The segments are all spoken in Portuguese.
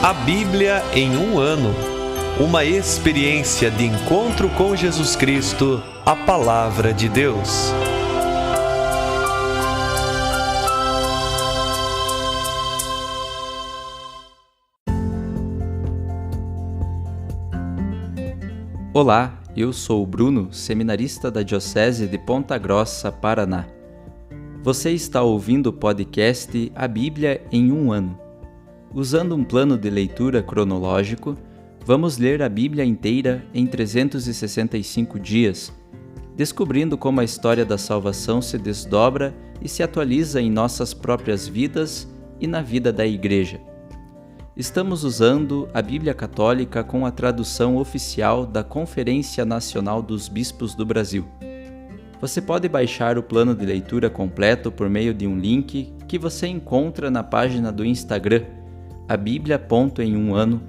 A Bíblia em um ano. Uma experiência de encontro com Jesus Cristo, a Palavra de Deus. Olá, eu sou o Bruno, seminarista da Diocese de Ponta Grossa, Paraná. Você está ouvindo o podcast A Bíblia em um ano. Usando um plano de leitura cronológico, vamos ler a Bíblia inteira em 365 dias, descobrindo como a história da salvação se desdobra e se atualiza em nossas próprias vidas e na vida da Igreja. Estamos usando a Bíblia Católica com a tradução oficial da Conferência Nacional dos Bispos do Brasil. Você pode baixar o plano de leitura completo por meio de um link que você encontra na página do Instagram, abiblia.emuano,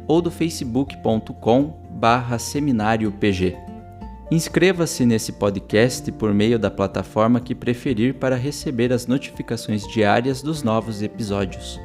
ou do facebook.com/seminariopg. Inscreva-se nesse podcast por meio da plataforma que preferir para receber as notificações diárias dos novos episódios.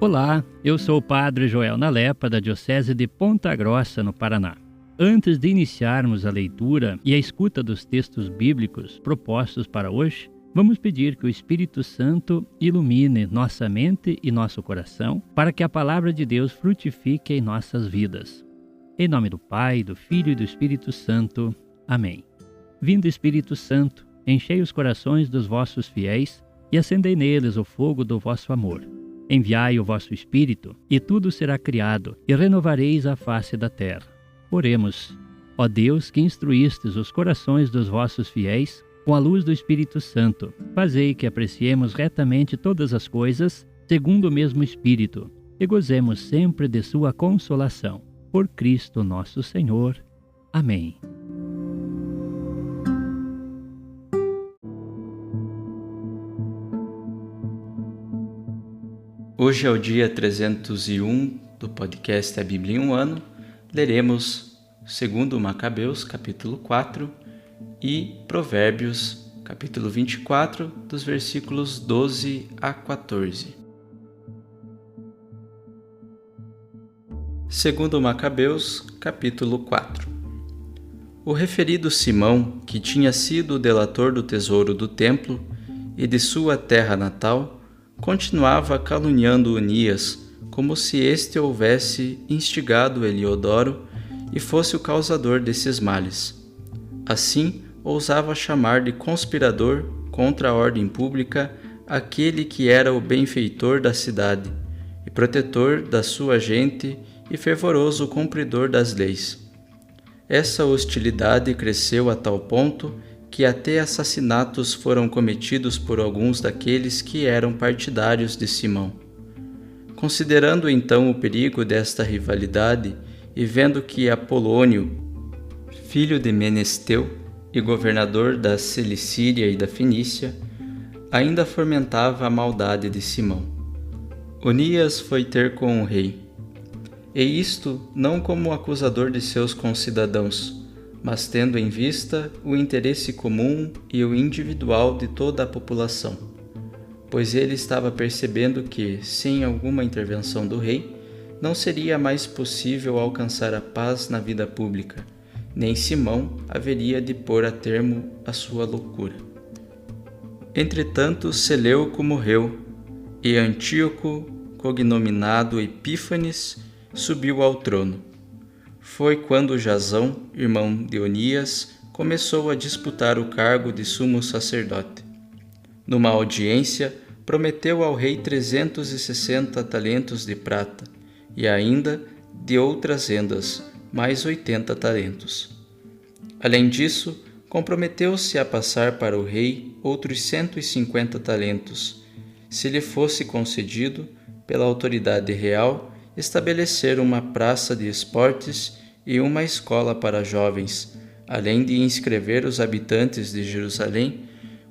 Olá, eu sou o Padre Joel Nalepa, da Diocese de Ponta Grossa, no Paraná. Antes de iniciarmos a leitura e a escuta dos textos bíblicos propostos para hoje, vamos pedir que o Espírito Santo ilumine nossa mente e nosso coração para que a Palavra de Deus frutifique em nossas vidas. Em nome do Pai, do Filho e do Espírito Santo. Amém. Vindo Espírito Santo, enchei os corações dos vossos fiéis e acendei neles o fogo do vosso amor. Enviai o vosso Espírito, e tudo será criado, e renovareis a face da terra. Oremos. Ó Deus, que instruístes os corações dos vossos fiéis com a luz do Espírito Santo, fazei que apreciemos retamente todas as coisas, segundo o mesmo Espírito, e gozemos sempre de sua consolação. Por Cristo nosso Senhor. Amém. Hoje é o dia 301 do podcast A Bíblia em um ano. Leremos 2 Macabeus, capítulo 4, e Provérbios, capítulo 24, dos versículos 12 a 14. 2 Macabeus, capítulo 4. O referido Simão, que tinha sido o delator do tesouro do templo e de sua terra natal, continuava caluniando Onias, como se este houvesse instigado Eliodoro e fosse o causador desses males. Assim, ousava chamar de conspirador contra a ordem pública aquele que era o benfeitor da cidade, e protetor da sua gente e fervoroso cumpridor das leis. Essa hostilidade cresceu a tal ponto que até assassinatos foram cometidos por alguns daqueles que eram partidários de Simão. Considerando então o perigo desta rivalidade e vendo que Apolônio, filho de Menesteu e governador da Cilicíria e da Fenícia, ainda fomentava a maldade de Simão, Onias foi ter com o rei, e isto não como acusador de seus concidadãos, mas tendo em vista o interesse comum e o individual de toda a população, pois ele estava percebendo que, sem alguma intervenção do rei, não seria mais possível alcançar a paz na vida pública, nem Simão haveria de pôr a termo a sua loucura. Entretanto, Seleuco morreu, e Antíoco, cognominado Epífanes, subiu ao trono. Foi quando Jasão, irmão de Onias, começou a disputar o cargo de sumo sacerdote. Numa audiência, prometeu ao rei 360 talentos de prata, e ainda de outras rendas, mais 80 talentos. Além disso, comprometeu-se a passar para o rei outros 150 talentos, se lhe fosse concedido, pela autoridade real, estabelecer uma praça de esportes e uma escola para jovens, além de inscrever os habitantes de Jerusalém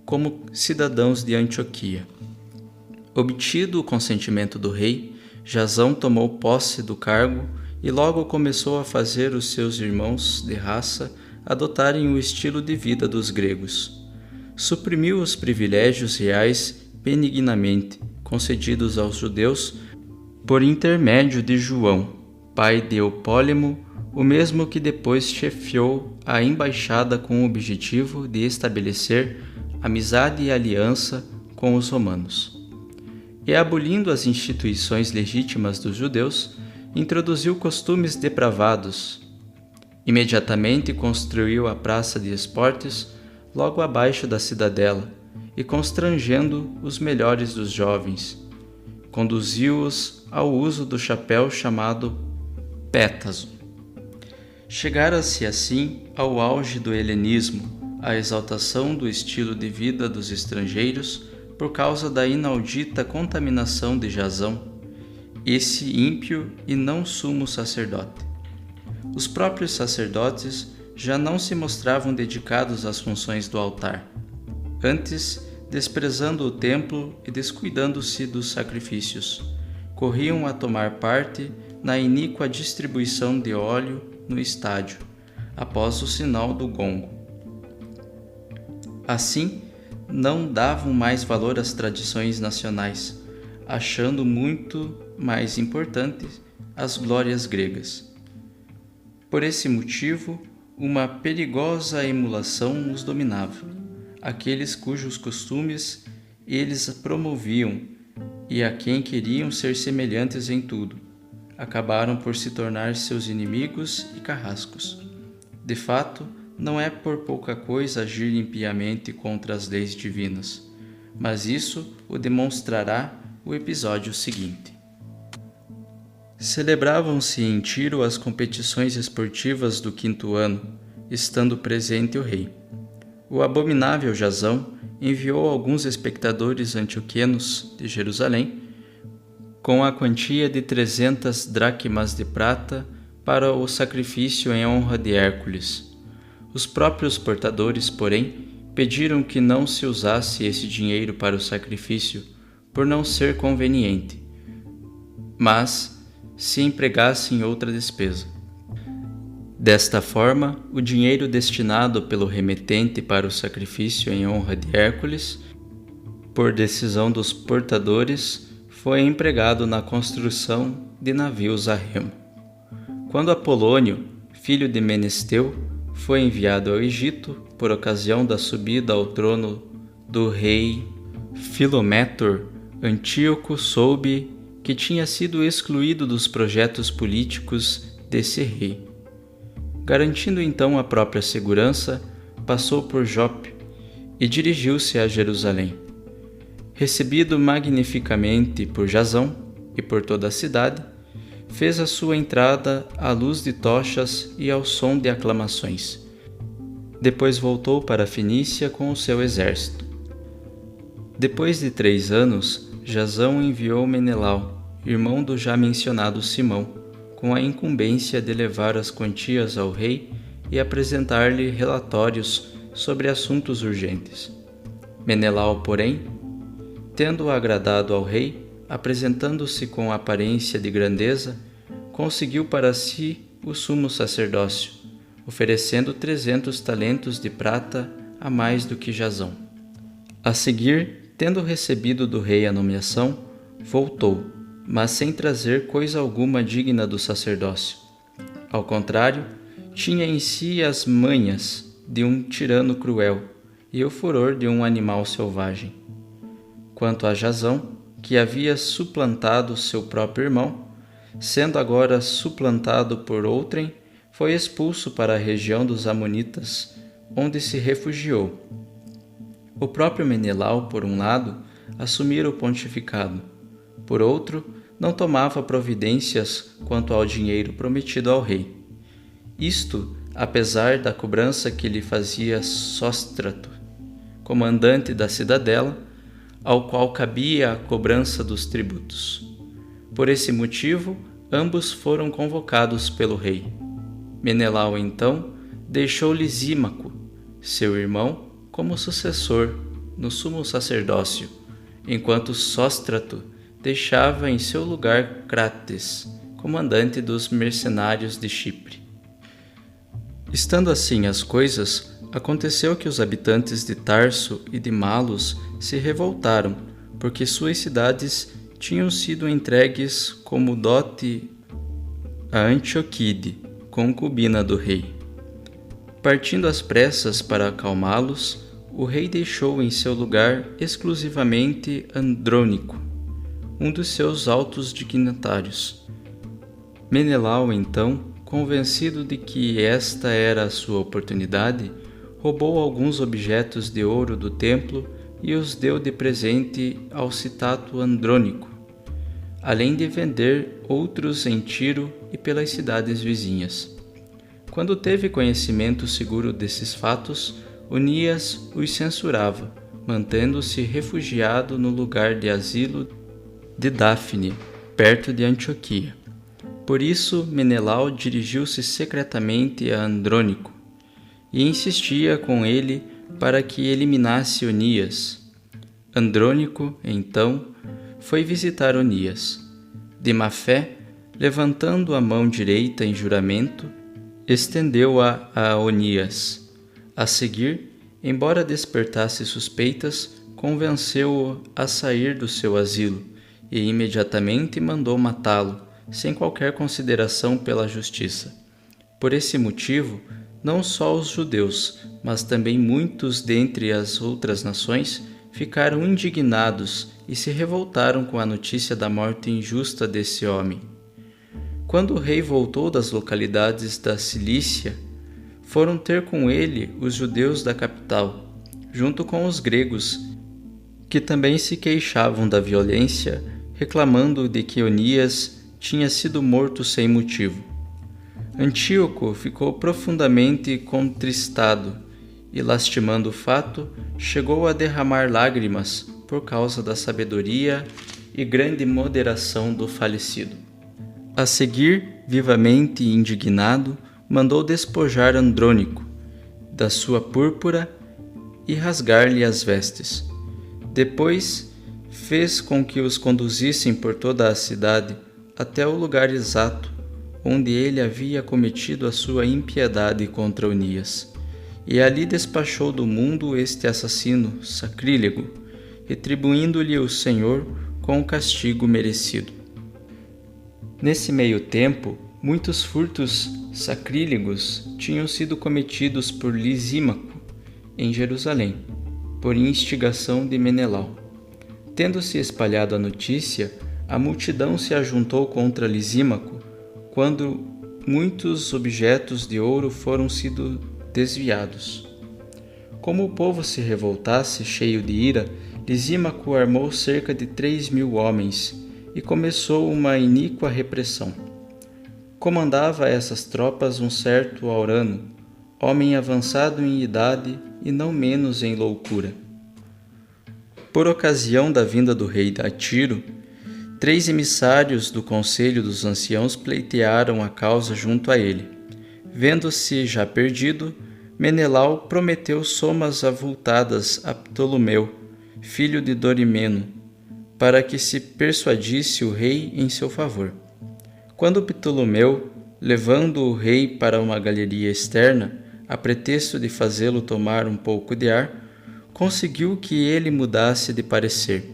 como cidadãos de Antioquia. Obtido o consentimento do rei, Jasão tomou posse do cargo e logo começou a fazer os seus irmãos de raça adotarem o estilo de vida dos gregos. Suprimiu os privilégios reais benignamente concedidos aos judeus por intermédio de João, pai de Eupólemo, o mesmo que depois chefiou a embaixada com o objetivo de estabelecer amizade e aliança com os romanos. E abolindo as instituições legítimas dos judeus, introduziu costumes depravados. Imediatamente construiu a praça de esportes logo abaixo da cidadela e, constrangendo os melhores dos jovens, conduziu-os ao uso do chapéu chamado pétaso. Chegara-se assim ao auge do helenismo, a exaltação do estilo de vida dos estrangeiros por causa da inaudita contaminação de Jasão, esse ímpio e não sumo sacerdote. Os próprios sacerdotes já não se mostravam dedicados às funções do altar, antes desprezando o templo e descuidando-se dos sacrifícios, corriam a tomar parte na iníqua distribuição de óleo no estádio, após o sinal do gongo. Assim, não davam mais valor às tradições nacionais, achando muito mais importantes as glórias gregas. Por esse motivo, uma perigosa emulação os dominava, aqueles cujos costumes eles promoviam e a quem queriam ser semelhantes em tudo, acabaram por se tornar seus inimigos e carrascos. De fato, não é por pouca coisa agir impiamente contra as leis divinas, mas isso o demonstrará o episódio seguinte. Celebravam-se em Tiro as competições esportivas do 5º ano, estando presente o rei. O abominável Jasão enviou alguns espectadores antioquenos de Jerusalém com a quantia de 300 dracmas de prata para o sacrifício em honra de Hércules. Os próprios portadores, porém, pediram que não se usasse esse dinheiro para o sacrifício, por não ser conveniente, mas se empregasse em outra despesa. Desta forma, o dinheiro destinado pelo remetente para o sacrifício em honra de Hércules, por decisão dos portadores, foi empregado na construção de navios a remo. Quando Apolônio, filho de Menesteu, foi enviado ao Egito por ocasião da subida ao trono do rei Filométor, Antíoco soube que tinha sido excluído dos projetos políticos desse rei. Garantindo então a própria segurança, passou por Jope e dirigiu-se a Jerusalém. Recebido magnificamente por Jasão e por toda a cidade, fez a sua entrada à luz de tochas e ao som de aclamações. Depois voltou para a Fenícia com o seu exército. Depois de 3 anos, Jasão enviou Menelau, irmão do já mencionado Simão, com a incumbência de levar as quantias ao rei e apresentar-lhe relatórios sobre assuntos urgentes. Menelau, porém, tendo agradado ao rei, apresentando-se com aparência de grandeza, conseguiu para si o sumo sacerdócio, oferecendo 300 talentos de prata a mais do que Jasão. A seguir, tendo recebido do rei a nomeação, voltou, mas sem trazer coisa alguma digna do sacerdócio. Ao contrário, tinha em si as manhas de um tirano cruel e o furor de um animal selvagem. Quanto a Jasão, que havia suplantado seu próprio irmão, sendo agora suplantado por outrem, foi expulso para a região dos Amonitas, onde se refugiou. O próprio Menelau, por um lado, assumira o pontificado, por outro, não tomava providências quanto ao dinheiro prometido ao rei. Isto, apesar da cobrança que lhe fazia Sóstrato, comandante da cidadela, ao qual cabia a cobrança dos tributos. Por esse motivo, ambos foram convocados pelo rei. Menelau, então, deixou Lisímaco, seu irmão, como sucessor no sumo sacerdócio, enquanto Sóstrato deixava em seu lugar Crates, comandante dos mercenários de Chipre. Estando assim as coisas, aconteceu que os habitantes de Tarso e de Malos se revoltaram, porque suas cidades tinham sido entregues como dote a Antioquide, concubina do rei. Partindo às pressas para acalmá-los, o rei deixou em seu lugar exclusivamente Andrônico, um dos seus altos dignatários. Menelau, então, convencido de que esta era a sua oportunidade, roubou alguns objetos de ouro do templo e os deu de presente ao citado Andrônico, além de vender outros em Tiro e pelas cidades vizinhas. Quando teve conhecimento seguro desses fatos, Onias os censurava, mantendo-se refugiado no lugar de asilo de Dáfne, perto de Antioquia. Por isso, Menelau dirigiu-se secretamente a Andrônico e insistia com ele para que eliminasse Onias. Andrônico, então, foi visitar Onias. De má fé, levantando a mão direita em juramento, estendeu-a a Onias. A seguir, embora despertasse suspeitas, convenceu-o a sair do seu asilo e imediatamente mandou matá-lo, sem qualquer consideração pela justiça. Por esse motivo, não só os judeus, mas também muitos dentre as outras nações ficaram indignados e se revoltaram com a notícia da morte injusta desse homem. Quando o rei voltou das localidades da Cilícia, foram ter com ele os judeus da capital, junto com os gregos, que também se queixavam da violência, reclamando de que Onias tinha sido morto sem motivo. Antíoco ficou profundamente contristado e, lastimando o fato, chegou a derramar lágrimas por causa da sabedoria e grande moderação do falecido. A seguir, vivamente indignado, mandou despojar Andrônico da sua púrpura e rasgar-lhe as vestes. Depois, fez com que os conduzissem por toda a cidade até o lugar exato onde ele havia cometido a sua impiedade contra Onias, e ali despachou do mundo este assassino sacrílego, retribuindo-lhe o Senhor com o castigo merecido. Nesse meio tempo, muitos furtos sacrílegos tinham sido cometidos por Lisímaco em Jerusalém, por instigação de Menelau. Tendo-se espalhado a notícia, a multidão se ajuntou contra Lisímaco quando muitos objetos de ouro foram sido desviados. Como o povo se revoltasse, cheio de ira, Lisímaco armou cerca de 3.000 homens e começou uma iníqua repressão. Comandava essas tropas um certo Aurano, homem avançado em idade e não menos em loucura. Por ocasião da vinda do rei a Tiro, 3 emissários do conselho dos anciãos pleitearam a causa junto a ele. Vendo-se já perdido, Menelau prometeu somas avultadas a Ptolomeu, filho de Dorimeno, para que se persuadisse o rei em seu favor. Quando Ptolomeu, levando o rei para uma galeria externa, a pretexto de fazê-lo tomar um pouco de ar, conseguiu que ele mudasse de parecer.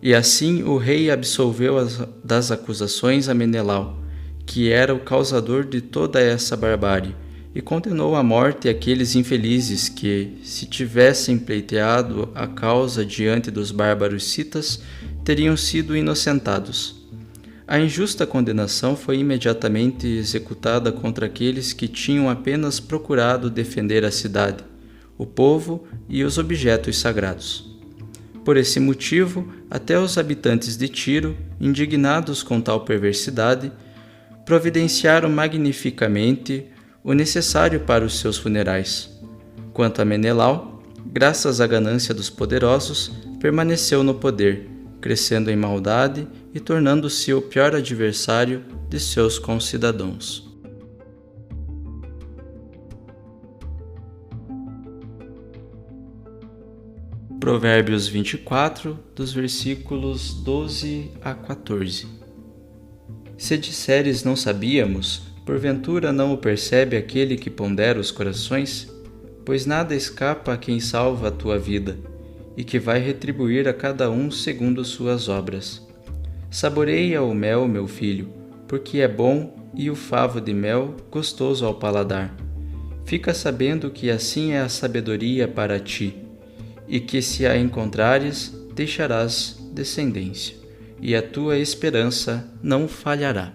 E assim o rei absolveu das acusações a Menelau, que era o causador de toda essa barbárie, e condenou à morte aqueles infelizes que, se tivessem pleiteado a causa diante dos bárbaros citas, teriam sido inocentados. A injusta condenação foi imediatamente executada contra aqueles que tinham apenas procurado defender a cidade, o povo e os objetos sagrados. Por esse motivo, até os habitantes de Tiro, indignados com tal perversidade, providenciaram magnificamente o necessário para os seus funerais. Quanto a Menelau, graças à ganância dos poderosos, permaneceu no poder, crescendo em maldade e tornando-se o pior adversário de seus concidadãos. Provérbios 24, dos versículos 12 a 14. Se disseres não sabíamos, Porventura não o percebe aquele que pondera os corações? Pois nada escapa a quem salva a tua vida, e que vai retribuir a cada um segundo suas obras. Saboreia o mel, meu filho, porque é bom, e o favo de mel gostoso ao paladar. Fica sabendo que assim é a sabedoria para ti, e que se a encontrares, deixarás descendência, e a tua esperança não falhará.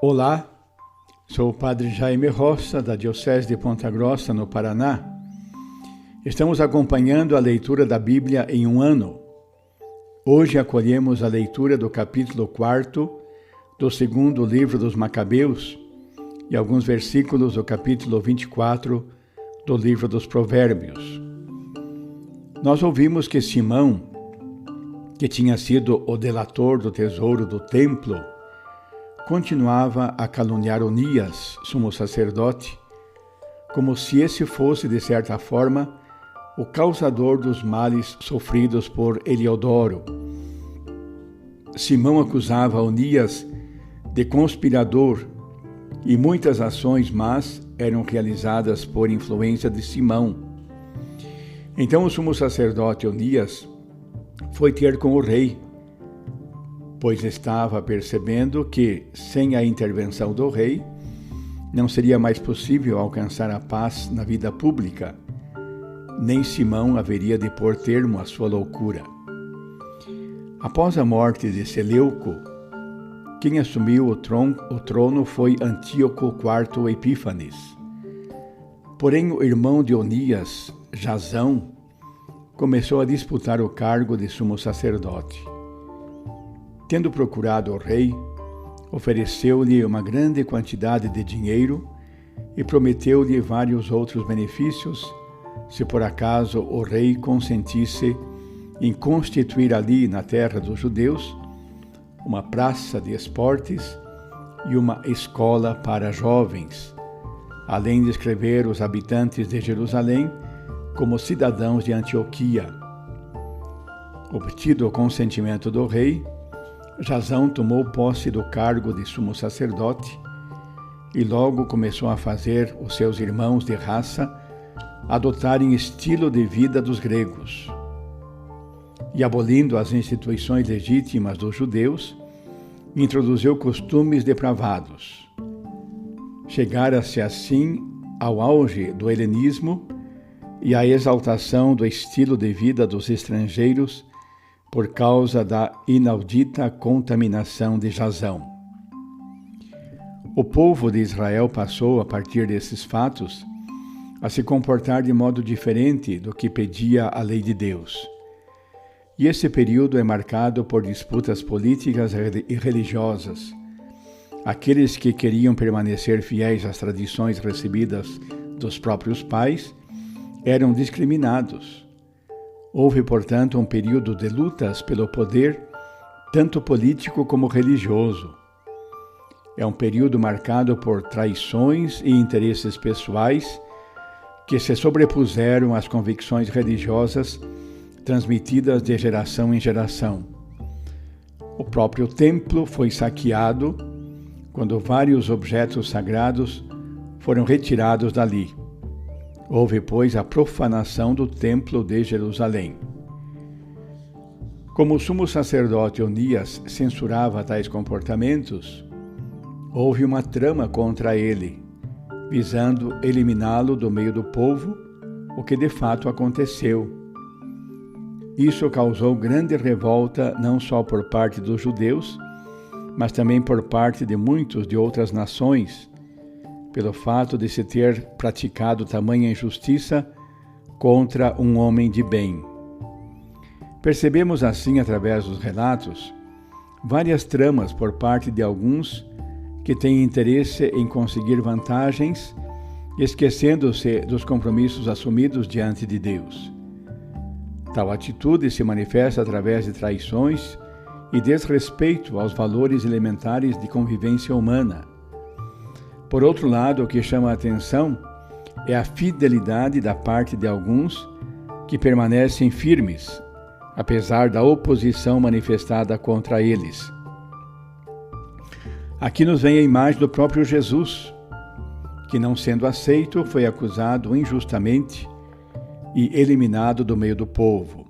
Olá, sou o Padre Jaime Roça, da Diocese de Ponta Grossa, no Paraná. Estamos acompanhando a leitura da Bíblia em um ano. Hoje acolhemos a leitura do capítulo 4 do segundo livro dos Macabeus e alguns versículos do capítulo 24 do livro dos Provérbios. Nós ouvimos que Simão, que tinha sido o delator do tesouro do templo, continuava a caluniar Onias, sumo sacerdote, como se esse fosse, de certa forma, o causador dos males sofridos por Eliodoro. Simão acusava Onias de conspirador e muitas ações más eram realizadas por influência de Simão. Então o sumo sacerdote Onias foi ter com o rei, pois estava percebendo que, sem a intervenção do rei, não seria mais possível alcançar a paz na vida pública, nem Simão haveria de pôr termo à sua loucura. Após a morte de Seleuco, quem assumiu o trono foi Antíoco IV Epífanes. Porém, o irmão de Onias, Jasão, começou a disputar o cargo de sumo sacerdote. Tendo procurado o rei, ofereceu-lhe uma grande quantidade de dinheiro e prometeu-lhe vários outros benefícios, se por acaso o rei consentisse em constituir ali na terra dos judeus uma praça de esportes e uma escola para jovens, além de escrever os habitantes de Jerusalém como cidadãos de Antioquia. Obtido o consentimento do rei, Jasão tomou posse do cargo de sumo sacerdote e logo começou a fazer os seus irmãos de raça adotarem estilo de vida dos gregos. E abolindo as instituições legítimas dos judeus, introduziu costumes depravados. Chegara-se assim ao auge do helenismo e à exaltação do estilo de vida dos estrangeiros por causa da inaudita contaminação de Jasão. O povo de Israel passou, a partir desses fatos, a se comportar de modo diferente do que pedia a lei de Deus. E esse período é marcado por disputas políticas e religiosas. Aqueles que queriam permanecer fiéis às tradições recebidas dos próprios pais eram discriminados. Houve, portanto, um período de lutas pelo poder, tanto político como religioso. É um período marcado por traições e interesses pessoais que se sobrepuseram às convicções religiosas transmitidas de geração em geração. O próprio templo foi saqueado quando vários objetos sagrados foram retirados dali. Houve, pois, a profanação do templo de Jerusalém. Como o sumo sacerdote Onias censurava tais comportamentos, houve uma trama contra ele, visando eliminá-lo do meio do povo, o que de fato aconteceu. Isso causou grande revolta não só por parte dos judeus, mas também por parte de muitos de outras nações, pelo fato de se ter praticado tamanha injustiça contra um homem de bem. Percebemos assim, através dos relatos, várias tramas por parte de alguns que têm interesse em conseguir vantagens, esquecendo-se dos compromissos assumidos diante de Deus. Tal atitude se manifesta através de traições e desrespeito aos valores elementares de convivência humana. Por outro lado, o que chama a atenção é a fidelidade da parte de alguns que permanecem firmes, apesar da oposição manifestada contra eles. Aqui nos vem a imagem do próprio Jesus, que, não sendo aceito, foi acusado injustamente e eliminado do meio do povo.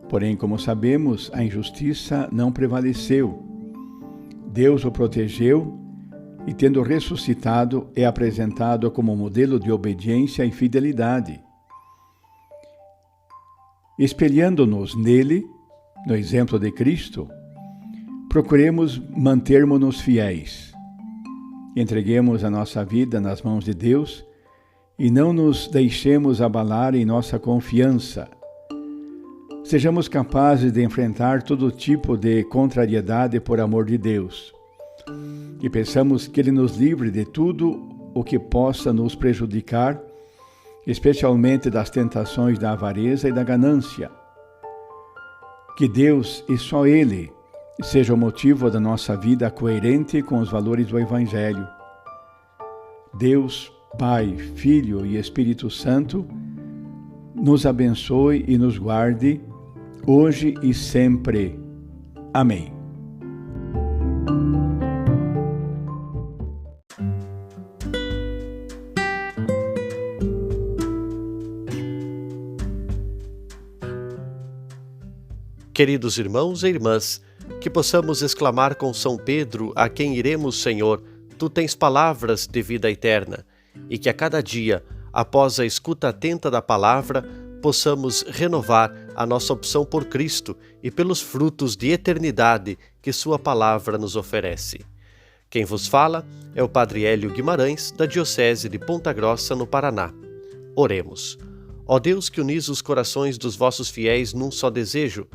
Porém, como sabemos, a injustiça não prevaleceu. Deus o protegeu e, tendo ressuscitado, é apresentado como modelo de obediência e fidelidade. Espelhando-nos nele, no exemplo de Cristo, procuremos mantermos-nos fiéis. Entreguemos a nossa vida nas mãos de Deus e não nos deixemos abalar em nossa confiança. Sejamos capazes de enfrentar todo tipo de contrariedade por amor de Deus. E peçamos que Ele nos livre de tudo o que possa nos prejudicar, especialmente das tentações da avareza e da ganância. Que Deus e só Ele seja o motivo da nossa vida coerente com os valores do Evangelho. Deus, Pai, Filho e Espírito Santo, nos abençoe e nos guarde, hoje e sempre. Amém. Queridos irmãos e irmãs, que possamos exclamar com São Pedro, a quem iremos, Senhor, Tu tens palavras de vida eterna, e que a cada dia, após a escuta atenta da palavra, possamos renovar a nossa opção por Cristo e pelos frutos de eternidade que Sua palavra nos oferece. Quem vos fala é o Padre Hélio Guimarães, da Diocese de Ponta Grossa, no Paraná. Oremos. Ó Deus, que unis os corações dos vossos fiéis num só desejo,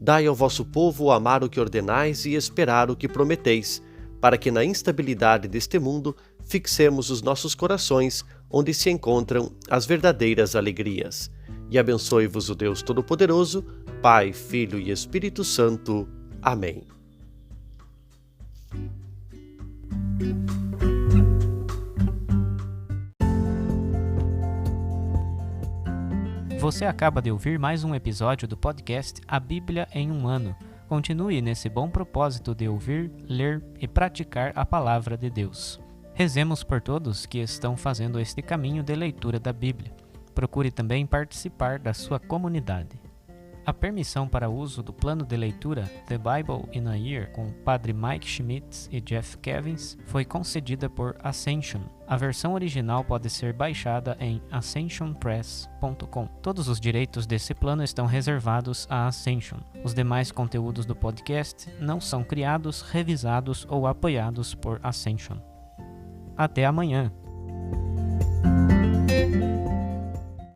dai ao vosso povo amar o que ordenais e esperar o que prometeis, para que na instabilidade deste mundo fixemos os nossos corações onde se encontram as verdadeiras alegrias. E abençoe-vos o Deus Todo-Poderoso, Pai, Filho e Espírito Santo. Amém. Você acaba de ouvir mais um episódio do podcast A Bíblia em um Ano. Continue nesse bom propósito de ouvir, ler e praticar a Palavra de Deus. Rezemos por todos que estão fazendo este caminho de leitura da Bíblia. Procure também participar da sua comunidade. A permissão para uso do plano de leitura The Bible in a Year com o Padre Mike Schmitz e Jeff Kevins foi concedida por Ascension. A versão original pode ser baixada em ascensionpress.com. Todos os direitos desse plano estão reservados à Ascension. Os demais conteúdos do podcast não são criados, revisados ou apoiados por Ascension. Até amanhã!